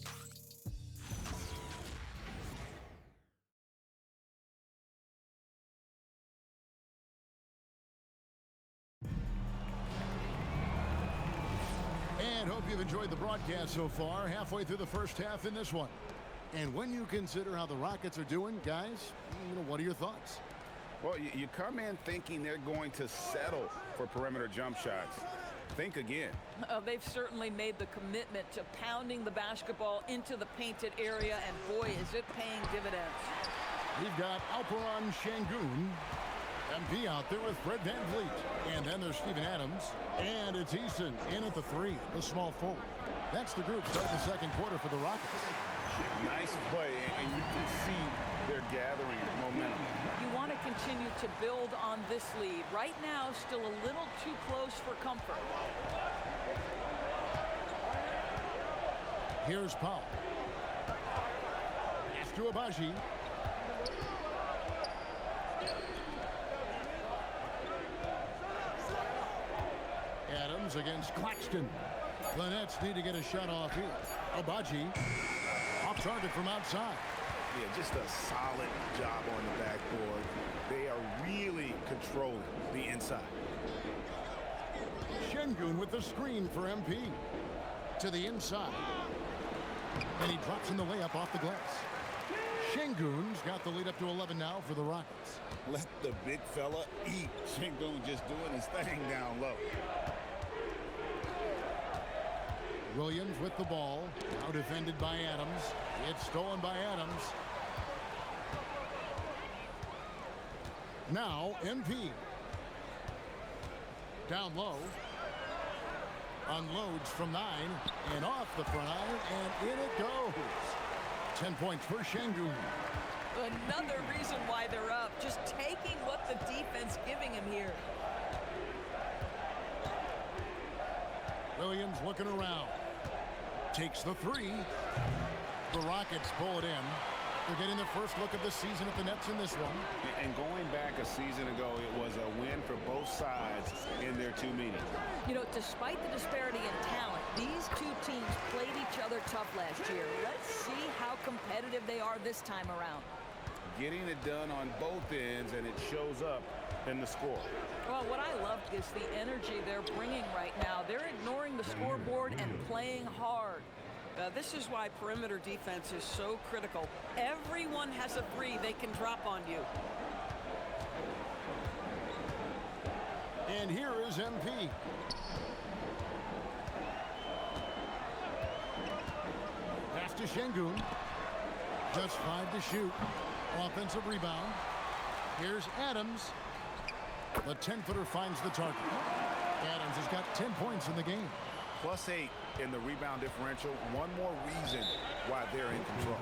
And hope you've enjoyed the broadcast so far, halfway through the first half in this one. And when you consider how the Rockets are doing, guys, what are your thoughts? Well, you come in thinking they're going to settle for perimeter jump shots. Think again. They've certainly made the commitment to pounding the basketball into the painted area, and boy, is it paying dividends. We've got Alperen Şengün, MP out there with Fred Van Vliet. And then there's Steven Adams. And it's Eason in at the 3, the small forward. That's the group starting the second quarter for the Rockets. Nice play, and you can see they're gathering momentum. You want to continue to build on this lead. Right now, still a little too close for comfort. Here's Powell. Pass to Abaji. Adams against Claxton. The Nets need to get a shot off here. Abaji off target from outside. Yeah, just a solid job on the backboard. They are really controlling the inside. Şengün with the screen for MP. To the inside. And he drops in the layup off the glass. Şengün's got the lead up to 11 now for the Rockets. Let the big fella eat. Şengün just doing his thing down low. Williams with the ball. Now defended by Adams. It's stolen by Adams. Now MP. Down low. Unloads from 9. And off the front iron. And in it goes. 10 points for Şengün. Another reason why they're up. Just taking what the defense giving him here. Williams looking around. Takes the 3. The Rockets pull it in. They're getting their first look of the season at the Nets in this one. And going back a season ago, it was a win for both sides in their 2 meetings. You know, despite the disparity in talent, these two teams played each other tough last year. Let's see how competitive they are this time around. Getting it done on both ends, and it shows up in the score. Well, what I love is the energy they're bringing right now. They're ignoring the scoreboard and playing hard. This is why perimeter defense is so critical. Everyone has a 3 they can drop on you. And here is MP. Pass to Şengün. Just 5 to shoot. Offensive rebound. Here's Adams. The 10-footer finds the target. Adams has got 10 points in the game. +8 in the rebound differential. One more reason why they're in control.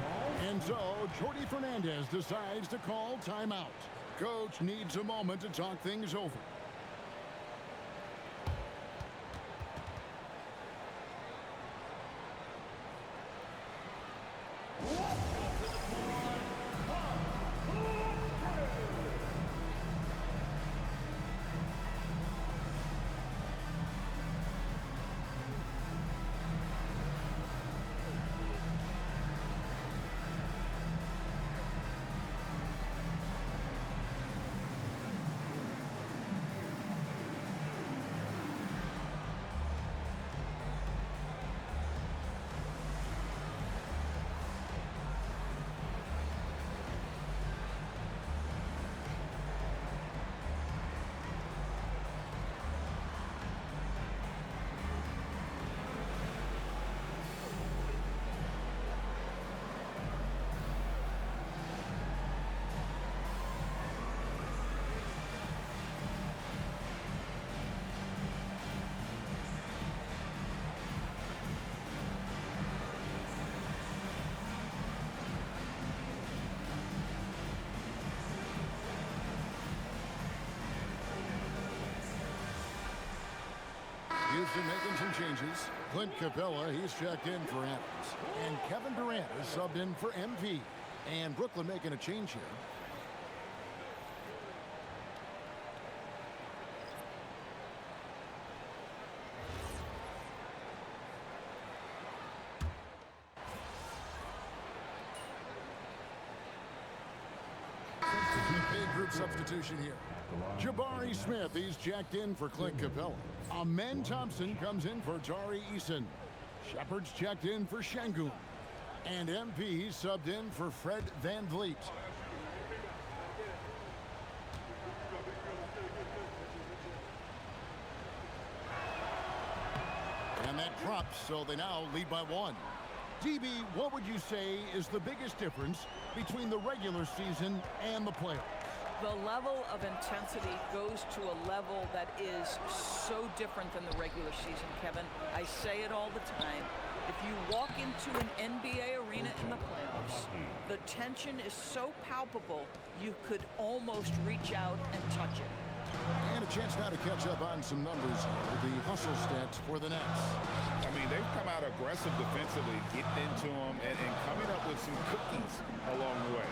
And so, Jordi Fernandez decides to call timeout. Coach needs a moment to talk things over. Boston making some changes. Clint Capella, he's checked in for Adams. And Kevin Durant is subbed in for MP. And Brooklyn making a change here. Big group substitution here. Jabari Smith, he's checked in for Clint Capella. Amen Thompson comes in for Tari Eason. Shepard's checked in for Şengün. And MP, he's subbed in for Fred VanVleet. And that drops, so they now lead by 1. DB, what would you say is the biggest difference between the regular season and the playoffs? The level of intensity goes to a level that is so different than the regular season, Kevin. I say it all the time. If you walk into an NBA arena in the playoffs, the tension is so palpable, you could almost reach out and touch it. And a chance now to catch up on some numbers with the hustle stats for the Nets. I mean, they've come out aggressive defensively, getting into them, and coming up with some cookies along the way.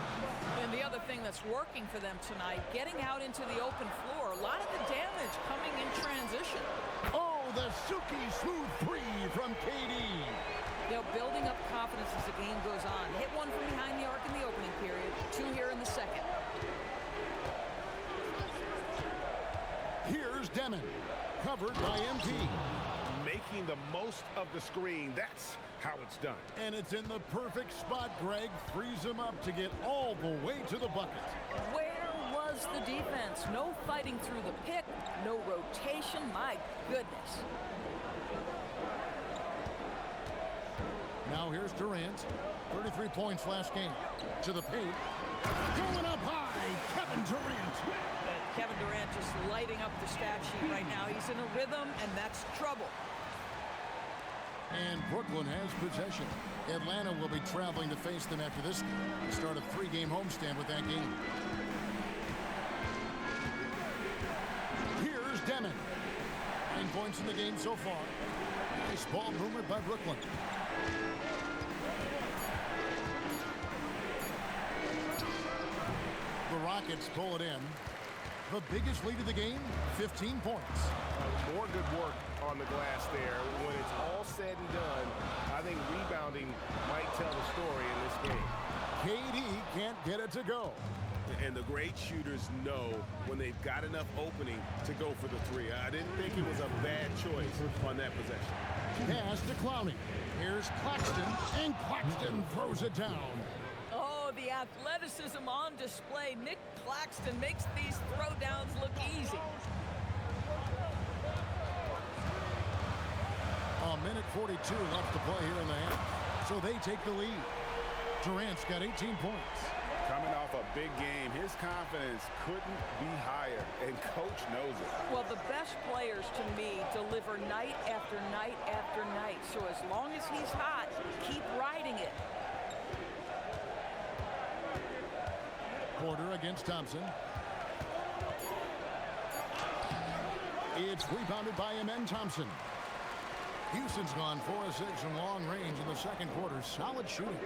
And the other thing that's working for them tonight, getting out into the open floor. A lot of the damage coming in transition. Oh, the silky smooth three from KD. They're building up confidence as the game goes on. Hit one from behind the arc in the opening period, 2 here in the second. Here's Demon, covered by MP. Making the most of the screen, that's how it's done. And it's in the perfect spot, Greg. Frees him up to get all the way to the bucket. Where was the defense? No fighting through the pick, no rotation, my goodness. Now here's Durant, 33 points last game. To the paint, going up high, Kevin Durant. Kevin Durant just lighting up the stat sheet right now. He's in a rhythm, and that's trouble. And Brooklyn has possession. Atlanta will be traveling to face them after this game. They start a 3-game homestand with that game. Here's Demon. 9 points in the game so far. Nice ball movement by Brooklyn. The Rockets pull it in. The biggest lead of the game, 15 points. More good work on the glass there. When it's all said and done, I think rebounding might tell the story in this game. KD can't get it to go. And the great shooters know when they've got enough opening to go for the three. I didn't think it was a bad choice on that possession. Pass to Clowney. Here's Claxton, and Claxton throws it down. Oh, the athleticism on display. Nick Claxton makes these throwdowns look easy. A minute 42 left to play here in the half. So they take the lead. Durant's got 18 points. Coming off a big game, his confidence couldn't be higher, and coach knows it. Well, the best players to me deliver night after night after night. So as long as he's hot, keep riding it. Porter against Thompson. It's rebounded by Amen Thompson. Houston's gone 4 of 6 in long range in the second quarter. Solid shooting.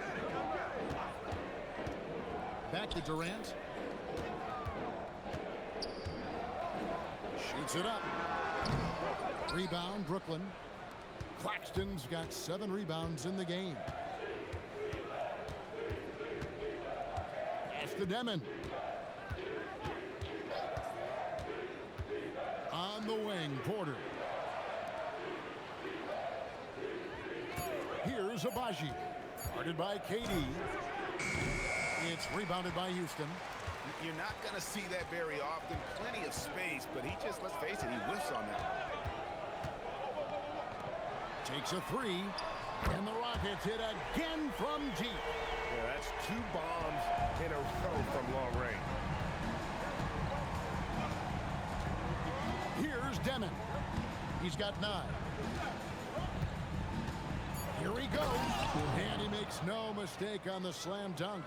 Back to Durant. Shoots it up. Rebound, Brooklyn. Claxton's got 7 rebounds in the game. Pass to Demon. On the wing, Porter. Here's Abaji. Guarded by KD. It's rebounded by Houston. You're not going to see that very often. Plenty of space, but he just, let's face it, he whiffs on that. Takes a 3, and the Rockets hit again from deep. Yeah, that's 2 bombs in a row from long range. Here's Demon. He's got 9. Here he goes, and he makes no mistake on the slam dunk.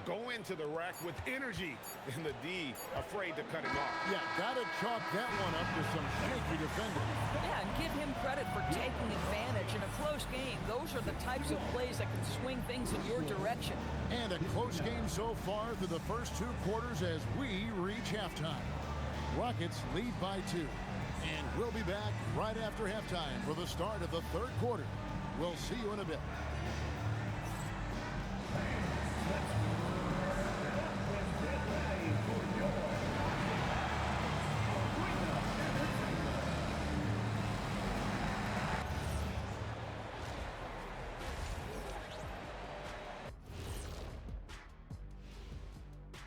go into the rack with energy, and the D afraid to cut him off. Yeah, gotta chalk that one up to some shaky defending. Yeah, and give him credit for taking advantage in a close game. Those are the types of plays that can swing things in your direction. And a close game so far through the first 2 quarters as we reach halftime. Rockets lead by 2. And we'll be back right after halftime for the start of the 3rd quarter. We'll see you in a bit.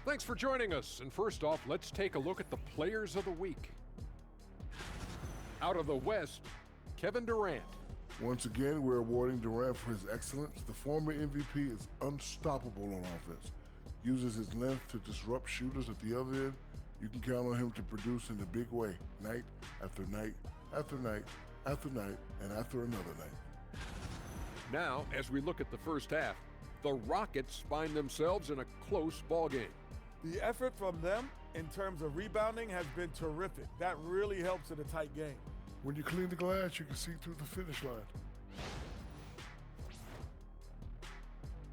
Thanks for joining us. And first off, let's take a look at the players of the week. Out of the West, Kevin Durant. Once again, we're awarding Durant for his excellence. The former MVP is unstoppable on offense. Uses his length to disrupt shooters at the other end. You can count on him to produce in a big way, night after night after night after night and after another night. Now, as we look at the first half, the Rockets find themselves in a close ballgame. The effort from them in terms of rebounding has been terrific. That really helps in a tight game. When you clean the glass, you can see through the finish line.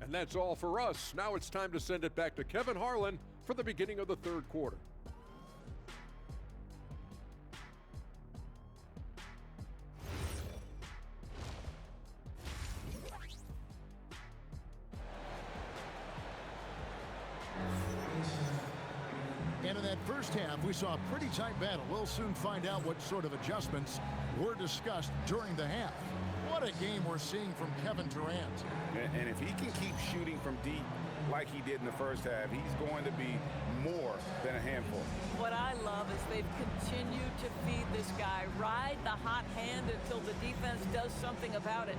And that's all for us. Now it's time to send it back to Kevin Harlan for the beginning of the 3rd quarter. And in that first half, we saw a pretty tight battle. We'll soon find out what sort of adjustments were discussed during the half. What a game we're seeing from Kevin Durant. And if he can keep shooting from deep like he did in the first half, he's going to be more than a handful. What I love is they've continued to feed this guy, ride the hot hand until the defense does something about it.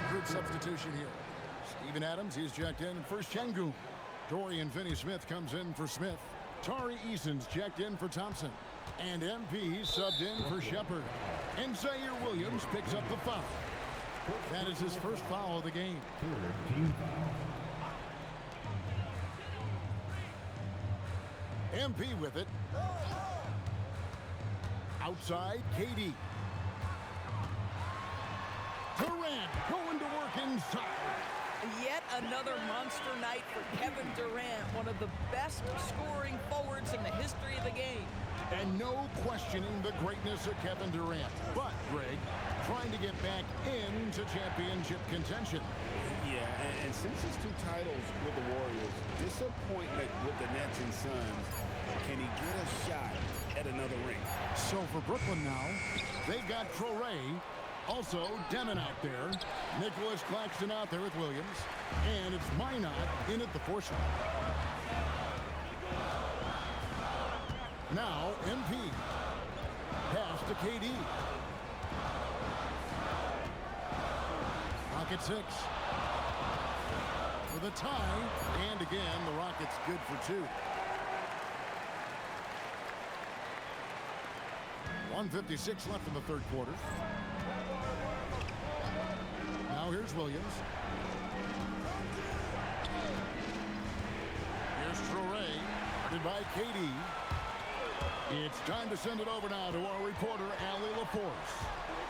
Group substitution here. Steven Adams, he's checked in for Şengün. Dorian Finney-Smith comes in for Smith. Tari Eason's checked in for Thompson. And MP subbed in for Shepard. And Zaire Williams picks up the foul. That is his first foul of the game. MP with it. Outside, KD. Durant going to work inside. Yet another monster night for Kevin Durant, one of the best scoring forwards in the history of the game. And no questioning the greatness of Kevin Durant. But, Greg, trying to get back into championship contention. Yeah, and since his 2 titles with the Warriors, disappointment with the Nets and Suns, can he get a shot at another ring? So for Brooklyn now, they've got Traoré. Also, Demon out there. Nicholas Claxton out there with Williams. And it's Minot in at the 4 slot. Now, MP. Pass to KD. Rocket 6. For the tie. And again, the Rockets good for 2. 1:56 left in the 3rd quarter. Now here's Williams. Here's Traoré, guarded by KD. It's time to send it over now to our reporter, Allie LaForce.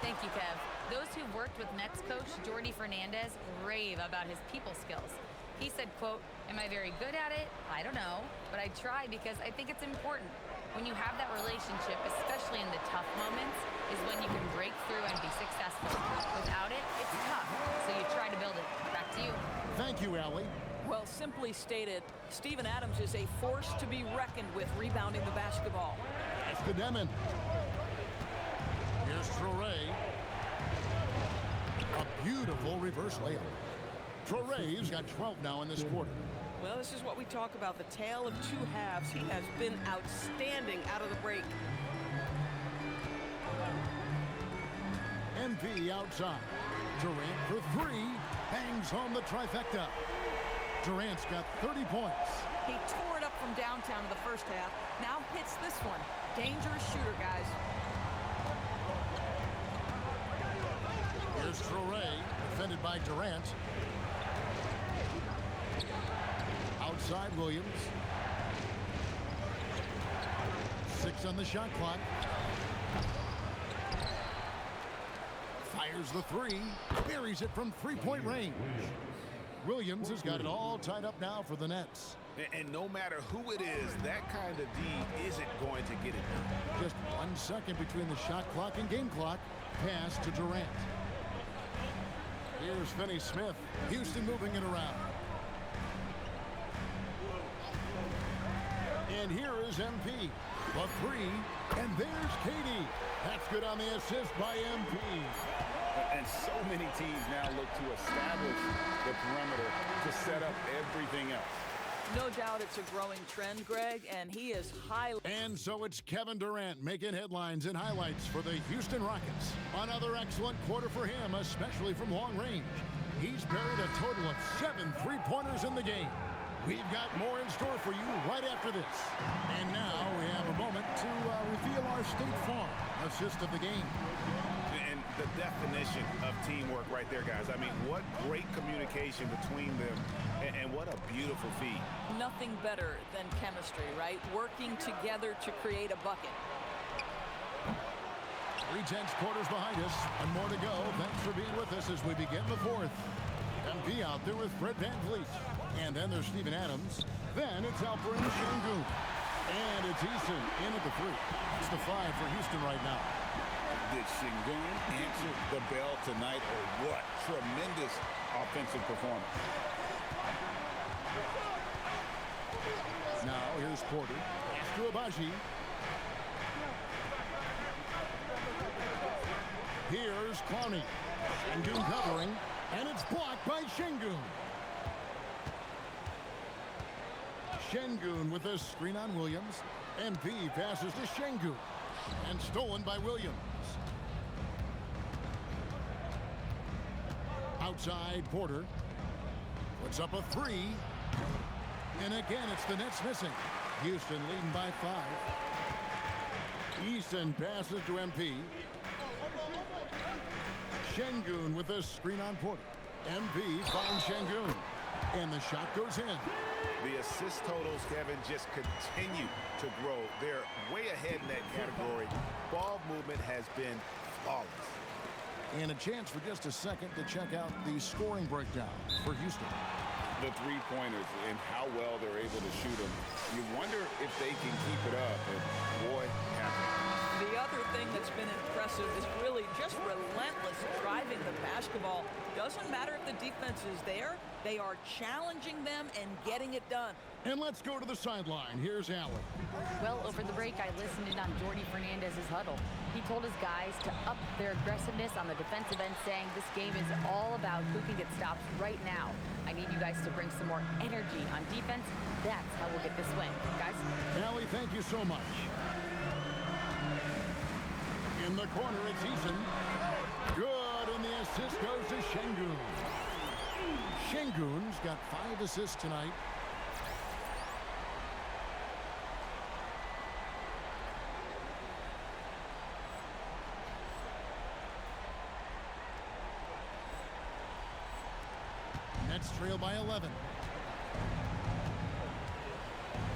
Thank you, Kev. Those who've worked with Nets coach Jordi Fernandez rave about his people skills. He said, quote, "Am I very good at it? I don't know, but I try because I think it's important. When you have that relationship, especially in the tough moments, is when you can break through and be successful. Without it, it's tough, so you try to build it." Back to you. Thank you, Allie. Well, simply stated, Steven Adams is a force to be reckoned with rebounding the basketball. That's the Demon. Here's Traoré. A beautiful reverse layup. Traoré's got 12 now in this quarter. Well, this is what we talk about, the tale of 2 halves. He has been outstanding out of the break. MP outside. Durant for 3. Bangs home the trifecta. Durant's got 30 points. He tore it up from downtown in the first half. Now hits this one. Dangerous shooter, guys. Here's Traore, defended by Durant. Outside Williams. 6 on the shot clock. Fires the 3. Buries it from three-point range. Williams has got it all tied up now for the Nets. And no matter who it is, that kind of D isn't going to get it done. Just 1 second between the shot clock and game clock. Pass to Durant. Here's Finney-Smith. Houston moving it around. And here is MP. The 3. And there's KD. That's good on the assist by MP. And so many teams now look to establish the perimeter to set up everything else. No doubt it's a growing trend, Greg, and he is highly... And so it's Kevin Durant making headlines and highlights for the Houston Rockets. Another excellent quarter for him, especially from long range. He's buried a total of 7 three-pointers in the game. We've got more in store for you right after this. And now we have a moment to reveal our State Farm assist of the game. And the definition of teamwork right there, guys. I mean, what great communication between them, and what a beautiful feed. Nothing better than chemistry, right? Working together to create a bucket. 3 tenths quarters behind us, and more to go. Thanks for being with us as we begin the 4th. MP out there with Fred VanVleet. And then there's Steven Adams. Then it's Alperen Sengun. And it's Eason in at the 3. It's the 5 for Houston right now. Did Sengun answer the bell tonight, or what? Tremendous offensive performance. Now here's Porter. To Abaji. Here's Clowney. Sengun covering. And it's blocked by Sengun. Sengun with a screen on Williams. MP passes to Sengun. And stolen by Williams. Outside Porter. Puts up a 3. And again, it's the Nets missing. Houston leading by 5. Eason passes to MP. Sengun with a screen on Porter. MP finds Sengun. And the shot goes in. The assist totals, Kevin, just continue to grow. They're way ahead in that category. Ball movement has been flawless. And a chance for just a second to check out the scoring breakdown for Houston. The three-pointers and how well they're able to shoot them. You wonder if they can keep it up, and boy, have they. The other thing that's been impressive is really just relentless driving the basketball. Doesn't matter if the defense is there, they are challenging them and getting it done. And let's go to the sideline. Here's Allen. Well, over the break, I listened in on Jordy Fernandez's huddle. He told his guys to up their aggressiveness on the defensive end, saying this game is all about who can get stops right now. I need you guys to bring some more energy on defense. That's how we'll get this win. Guys? Allie, thank you so much. In the corner, it's Eason. Good, and the assist goes to Sengun. Sengun's got 5 assists tonight. Nets trail by 11.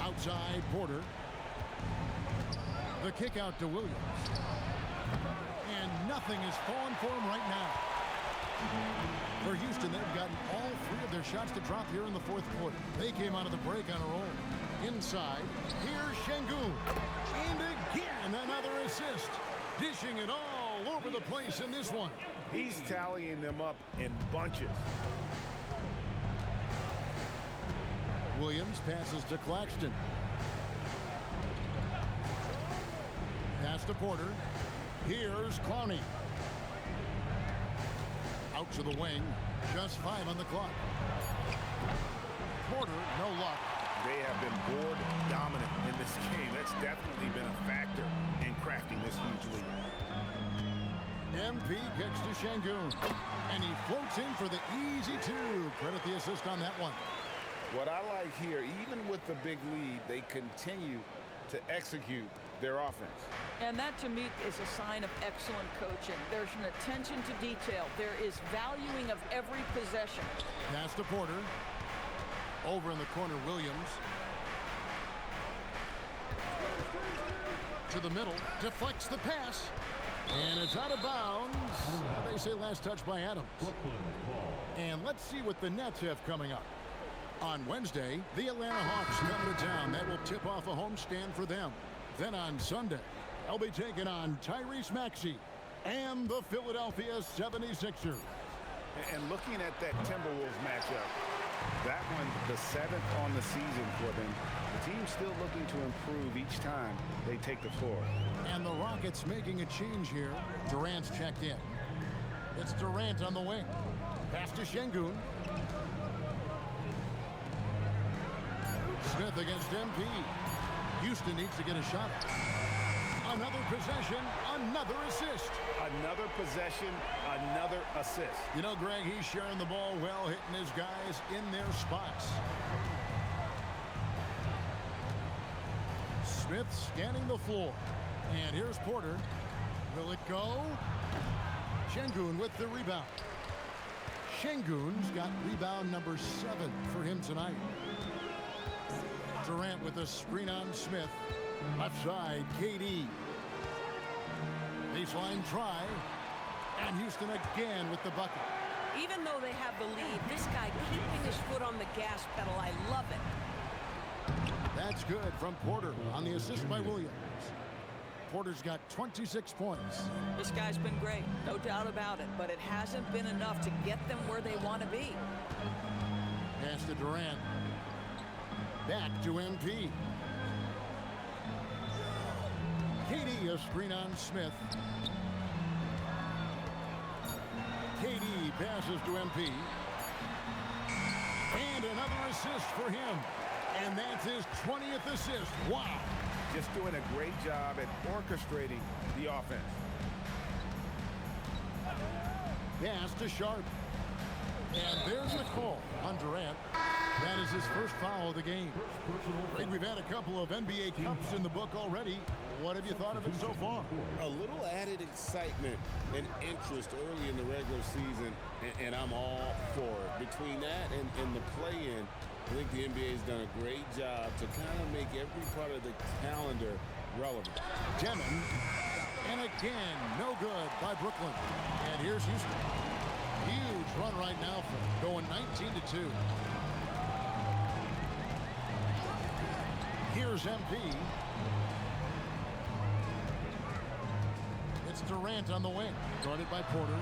Outside Porter. The kick out to Williams. And nothing is falling for him right now. For Houston, they've gotten all 3 of their shots to drop here in the 4th quarter. They came out of the break on a roll. Inside, here's Sengun. And again, another assist. Dishing it all over the place in this one. He's tallying them up in bunches. Williams passes to Claxton. Pass to Porter. Here's Clowney. Out to the wing. Just 5 on the clock. Porter, no luck. They have been board dominant in this game. That's definitely been a factor in crafting this huge lead. MP kicks to Sengun. And he floats in for the easy 2. Credit the assist on that one. What I like here, even with the big lead, they continue to execute their offense. And that, to me, is a sign of excellent coaching. There's an attention to detail. There is valuing of every possession. Pass to Porter. Over in the corner, Williams. To the middle. Deflects the pass. And it's out of bounds. They say last touch by Adams. And let's see what the Nets have coming up. On Wednesday, the Atlanta Hawks come to town. That will tip off a homestand for them. Then on Sunday, they'll be taking on Tyrese Maxey and the Philadelphia 76ers. And looking at that Timberwolves matchup, that one, the 7th on the season for them. The team's still looking to improve each time they take the floor. And the Rockets making a change here. Durant's checked in. It's Durant on the wing. Pass to Şengün. Smith against MP. Houston needs to get a shot. Another possession, another assist. Another possession, another assist. You know, Greg, he's sharing the ball well, hitting his guys in their spots. Smith scanning the floor. And here's Porter. Will it go? Şengün with the rebound. Şengün's got rebound number 7 for him tonight. Durant with a screen on Smith. Left side, KD. Baseline try. And Houston again with the bucket. Even though they have the lead, this guy keeping his foot on the gas pedal, I love it. That's good from Porter on the assist by Williams. Porter's got 26 points. This guy's been great, no doubt about it, but it hasn't been enough to get them where they want to be. Pass to Durant. Back to MP. KD a screen on Smith. KD passes to MP. And another assist for him. And that's his 20th assist. Wow. Just doing a great job at orchestrating the offense. Pass to Sharp. And there's the call on Durant. That is his first foul of the game. I think we've had a couple of NBA Cups in the book already. What have you thought of it so far? A little added excitement and interest early in the regular season, and I'm all for it. Between that and the play-in, I think the NBA's done a great job to kind of make every part of the calendar relevant. Demon, and again, no good by Brooklyn. And here's Houston. Huge run right now for going 19-2. Here's MP. It's Durant on the wing. Guarded by Porter.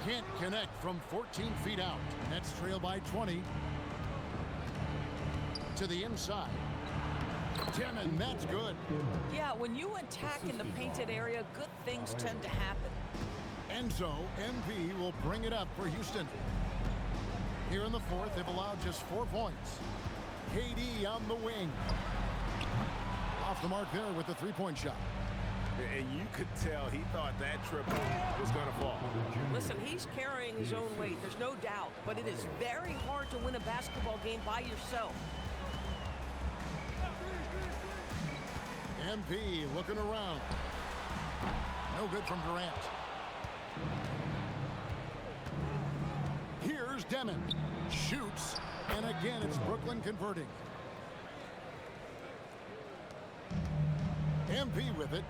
Can't connect from 14 feet out. Nets trail by 20. To the inside. Demon, that's good. Yeah, when you attack in the painted area, good things tend to happen. And so, MP will bring it up for Houston. Here in the fourth, they've allowed just 4 points. KD on the wing. Off the mark there with the three-point shot. And you could tell he thought that triple was going to fall. Listen, he's carrying his own weight, there's no doubt. But it is very hard to win a basketball game by yourself. MP looking around. No good from Durant. Here's Demon. Shoots. And again, it's Brooklyn converting. MP with it.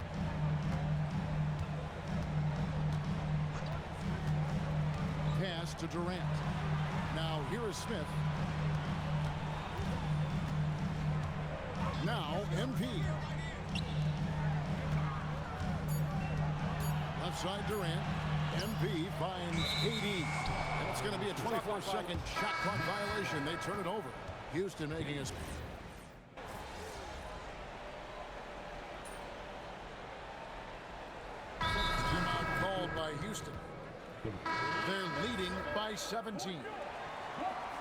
Pass to Durant. Now here is Smith. Now MP. Left side Durant. MP finds KD. And it's going to be a 24-second shot clock violation. They turn it over. Houston making his. Timeout called by Houston. They're leading by 17.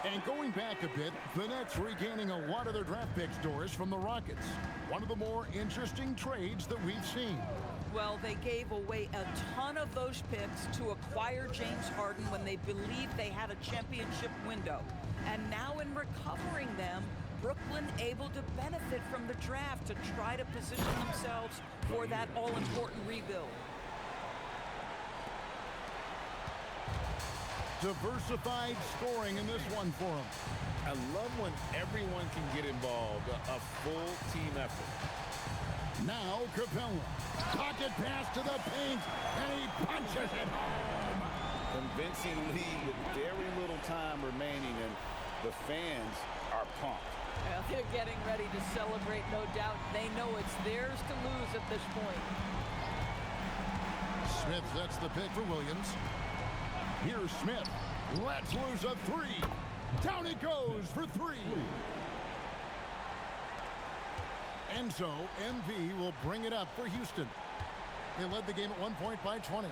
And going back a bit, the Nets regaining a lot of their draft picks, Doris, from the Rockets. One of the more interesting trades that we've seen. Well, they gave away a ton of those picks to acquire James Harden when they believed they had a championship window. And now in recovering them, Brooklyn able to benefit from the draft to try to position themselves for that all-important rebuild. Diversified scoring in this one for them. I love when everyone can get involved, a full team effort. Now Capella. Pocket pass to the paint, and he punches it home. Convincing lead with very little time remaining, and the fans are pumped. Well, they're getting ready to celebrate, no doubt. They know it's theirs to lose at this point. Smith sets the pick for Williams. Here's Smith. Let's lose a three. Down it goes for three. And so MV will bring it up for Houston. They led the game at 1 point by 20.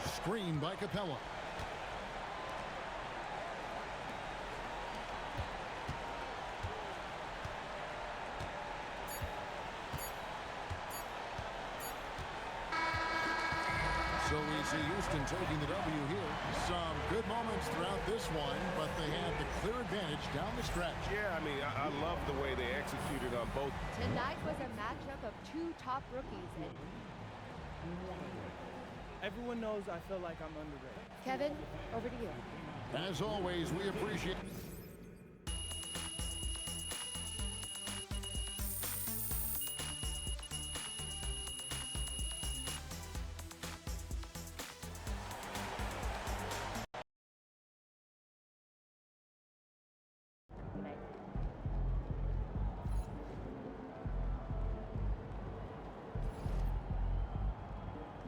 Screen by Capella. So we see Houston taking the W here. Some good moments throughout this one, but they had the clear advantage down the stretch. Yeah, I mean, I love the way they executed on both. Tonight was a matchup of two top rookies. And Everyone knows I feel like I'm underrated. Kevin, over to you. As always, we appreciate